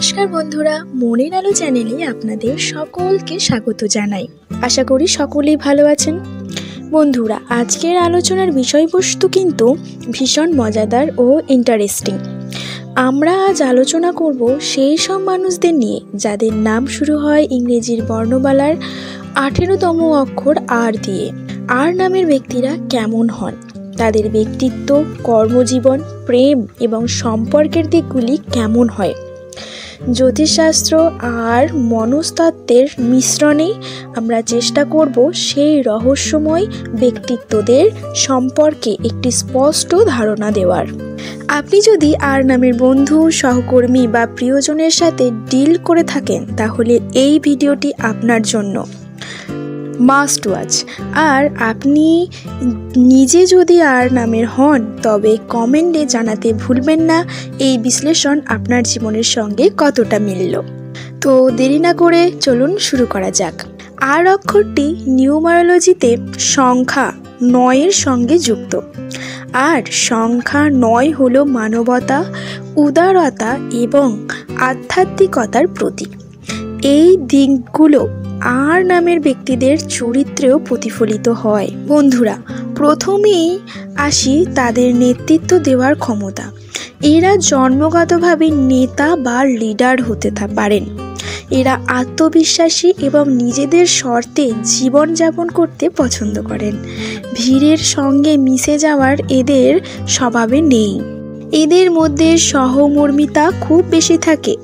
নমস্কার বন্ধুরা, মনের আলো চ্যানেলে আপনাদের সকলকে স্বাগত জানাই। আশা করি সকলেই ভালো আছেন। বন্ধুরা, আজকের আলোচনার বিষয়বস্তু কিন্তু ভীষণ মজাদার ও ইন্টারেস্টিং। আমরা আজ আলোচনা করব সেই সব মানুষদের নিয়ে যাদের নাম শুরু হয় ইংরেজির বর্ণমালার 18তম অক্ষর আর দিয়ে। আর নামের ব্যক্তিরা কেমন হন, তাদের ব্যক্তিত্ব, কর্মজীবন, প্রেম এবং সম্পর্কের দিকগুলি কেমন হয়। জ্যোতিষশাস্ত্র আর মনস্তত্ত্বের মিশ্রণে আমরা চেষ্টা করব সেই রহস্যময় ব্যক্তিত্বদের সম্পর্কে একটি স্পষ্ট ধারণা দেওয়ার। আপনি যদি আর নামের বন্ধু, সহকর্মী বা প্রিয়জনের সাথে ডিল করে থাকেন, তাহলে এই ভিডিওটি আপনার জন্য মাস্ট ওয়াচ। আর আপনি নিজে যদি আর নামের হন, তবে কমেন্টে জানাতে ভুলবেন না এই বিশ্লেষণ আপনার জীবনের সঙ্গে কতটা মিলল। তো দেরি না করে চলুন শুরু করা যাক। আর অক্ষরটি নিউমারোলজিতে সংখ্যা 9-এর সঙ্গে যুক্ত। আর সংখ্যা 9 হলো মানবতা, উদারতা এবং আধ্যাত্মিকতার প্রতীক। এই দিকগুলো আর নামের ব্যক্তিদের চরিত্রেও প্রতিফলিত হয়। বন্ধুরা, প্রথমেই আসি তাদের নেতৃত্ব দেওয়ার ক্ষমতা। এরা জন্মগতভাবে নেতা বা লিডার হতে পারেন। এরা আত্মবিশ্বাসী এবং নিজেদের শর্তে জীবনযাপন করতে পছন্দ করেন। ভিড়ের সঙ্গে মিশে যাওয়ার এদের স্বভাবে নেই। এদের মধ্যে সহমর্মিতা খুব বেশি থাকে।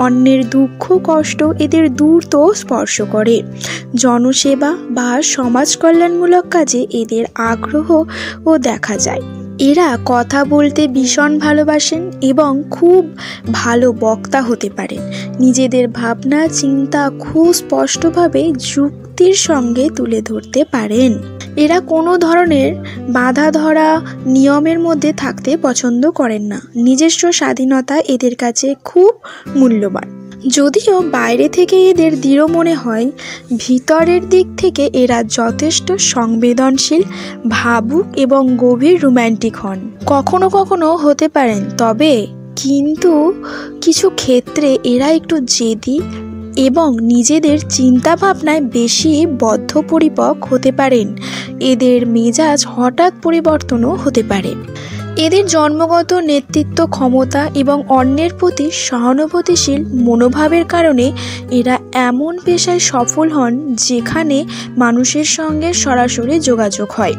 অন্যের দুঃখ কষ্ট এদের দ্রুত স্পর্শ করে। জনসেবা বা সমাজ কল্যাণমূলক কাজে এদের আগ্রহও দেখা যায়। এরা কথা বলতে ভীষণ ভালোবাসেন এবং খুব ভালো বক্তা হতে পারেন। নিজেদের ভাবনা চিন্তা খুব স্পষ্টভাবে যুক্তির সঙ্গে তুলে ধরতে পারেন। এরা কোনো ধরনের বাধা ধরা নিয়মের মধ্যে থাকতে পছন্দ করেন না। নিজস্ব স্বাধীনতা এদের কাছে খুব মূল্যবান। যদিও বাইরে থেকে এদের দৃঢ় মনে হয়, ভিতরের দিক থেকে এরা যথেষ্ট সংবেদনশীল, ভাবুক এবং গভীর রোম্যান্টিক হন। কখনো কখনো হতে পারেন, তবে কিন্তু কিছু ক্ষেত্রে এরা একটু জেদি এবং নিজেদের চিন্তা ভাবনায় বেশি বদ্ধপরিপক হতে পারেন। এদের মেজাজ হঠাৎ পরিবর্তনও হতে পারে। এদের জন্মগত নেতৃত্ব ক্ষমতা এবং অন্যের প্রতি সহানুভূতিশীল মনোভাবের কারণে এরা এমন পেশায় সফল হন যেখানে মানুষের সঙ্গে সরাসরি যোগাযোগ হয়।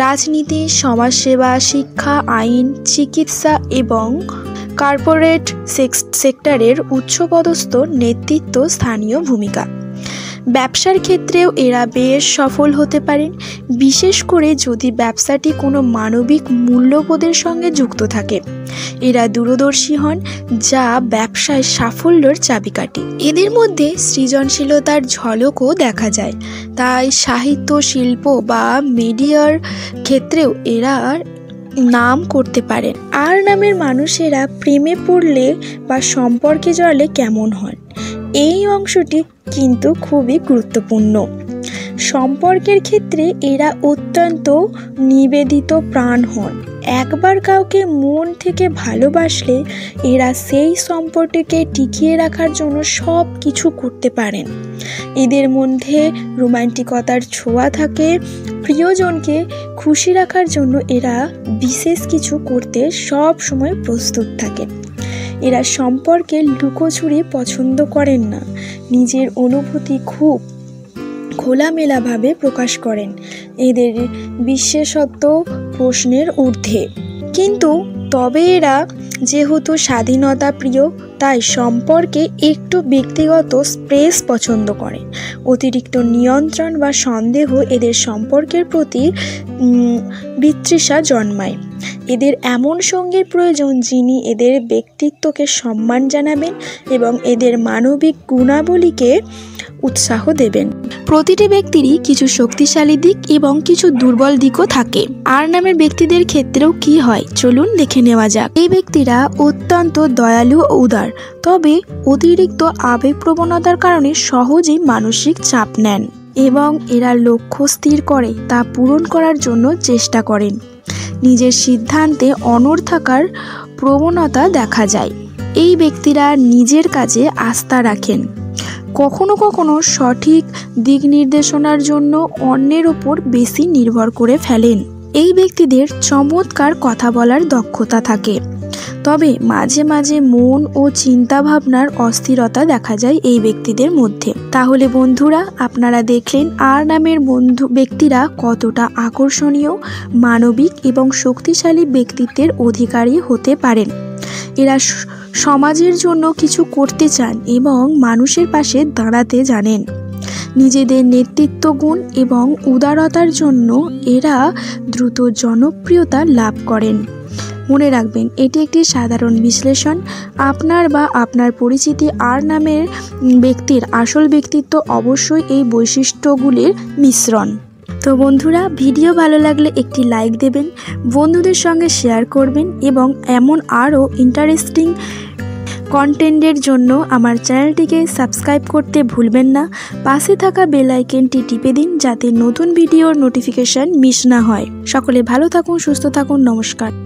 রাজনীতি, সমাজসেবা, শিক্ষা, আইন, চিকিৎসা এবং কর্পোরেট সেক্টরের উচ্চপদস্থ নেতৃত্ব স্থানীয় ভূমিকা। ব্যবসার ক্ষেত্রেও এরা বেশ সফল হতে পারেন, বিশেষ করে যদি ব্যবসাটি কোনো মানবিক মূল্যবোধের সঙ্গে যুক্ত থাকে। এরা দূরদর্শী হন, যা ব্যবসায় সাফল্যের চাবিকাঠি। এদের মধ্যে সৃজনশীলতার ঝলকও দেখা যায়, তাই সাহিত্য, শিল্প বা মিডিয়ার ক্ষেত্রেও এরা নাম করতে পারেন। আর নামের মানুষেরা প্রেমে পড়লে বা সম্পর্কে জড়ালে কেমন হন, এই অংশটি কিন্তু খুবই গুরুত্বপূর্ণ। সম্পর্কের ক্ষেত্রে এরা অত্যন্ত নিবেদিত প্রাণ হন। একবার কাউকে মন থেকে ভালোবাসলে এরা সেই সম্পর্ককে টিকিয়ে রাখার জন্য সব কিছু করতে পারেন। এদের মধ্যে রোমান্টিকতার ছোঁয়া থাকে। প্রিয়জনকে খুশি রাখার জন্য এরা বিশেষ কিছু করতে সব সময় প্রস্তুত থাকেন। এরা সম্পর্কে লুকোচুরি পছন্দ করেন না। নিজের অনুভূতি খুব খোলামেলাভাবে প্রকাশ করেন। এদের বিশেষত্ব প্রশ্নের ঊর্ধ্বে। কিন্তু তবে এরা যেহেতু স্বাধীনতা প্রিয়, তাই সম্পর্কে একটু ব্যক্তিগত স্পেস পছন্দ করেন। অতিরিক্ত নিয়ন্ত্রণ বা সন্দেহ এদের সম্পর্কের প্রতি বিতৃষ্ণা জন্মায়। এদের এমন সঙ্গীর প্রয়োজন যিনি এদের ব্যক্তিত্বকে সম্মান জানাবেন এবং এদের মানবিক গুণাবলীকে উৎসাহ দেবেন। প্রতিটি ব্যক্তিরই কিছু শক্তিশালী দিক এবং কিছু দুর্বল দিকও থাকে। আর নামের ব্যক্তিদের ক্ষেত্রেও কি হয়, চলুন দেখে নেওয়া যাক। এই ব্যক্তিরা অত্যন্ত দয়ালু ও উদার, তবে অতিরিক্ত আবেগপ্রবণতার কারণে সহজেই মানসিক চাপ নেন এবং এরা লক্ষ্য স্থির করে তা পূরণ করার জন্য চেষ্টা করেন। নিজের সিদ্ধান্তে অনড় থাকার প্রবণতা দেখা যায়। এই ব্যক্তিরা নিজের কাজে আস্থা রাখেন, কখনো কখনো সঠিক দিক নির্দেশনার জন্য অন্যের ওপর বেশি নির্ভর করে ফেলেন। এই ব্যক্তিদের চমৎকার কথা বলার দক্ষতা থাকে, তবে মাঝে মাঝে মন ও চিন্তা ভাবনার অস্থিরতা দেখা যায় এই ব্যক্তিদের মধ্যে। তাহলে বন্ধুরা, আপনারা দেখলেন আর নামের ব্যক্তিরা কতটা আকর্ষণীয়, মানবিক এবং শক্তিশালী ব্যক্তিত্বের অধিকারী হতে পারেন। এরা সমাজের জন্য কিছু করতে চান এবং মানুষের পাশে দাঁড়াতে জানেন। নিজেদের নেতৃত্ব গুণ এবং উদারতার জন্য এরা দ্রুত জনপ্রিয়তা লাভ করেন। মনে রাখবেন, এটি একটি সাধারণ বিশ্লেষণ। আপনার বা আপনার পরিচিতি আর নামের ব্যক্তির আসল ব্যক্তিত্ব অবশ্যই এই বৈশিষ্ট্যগুলির মিশ্রণ। তো বন্ধুরা, ভিডিও ভালো লাগলে একটি লাইক দেবেন, বন্ধুদের সঙ্গে শেয়ার করবেন এবং এমন আরও ইন্টারেস্টিং কন্টেন্টের জন্য আমার চ্যানেলটিকে সাবস্ক্রাইব করতে ভুলবেন না। পাশে থাকা বেল আইকনটি টিপে দিন যাতে নতুন ভিডিওর নোটিফিকেশন মিস না হয়। সকলে ভালো থাকুন, সুস্থ থাকুন, নমস্কার।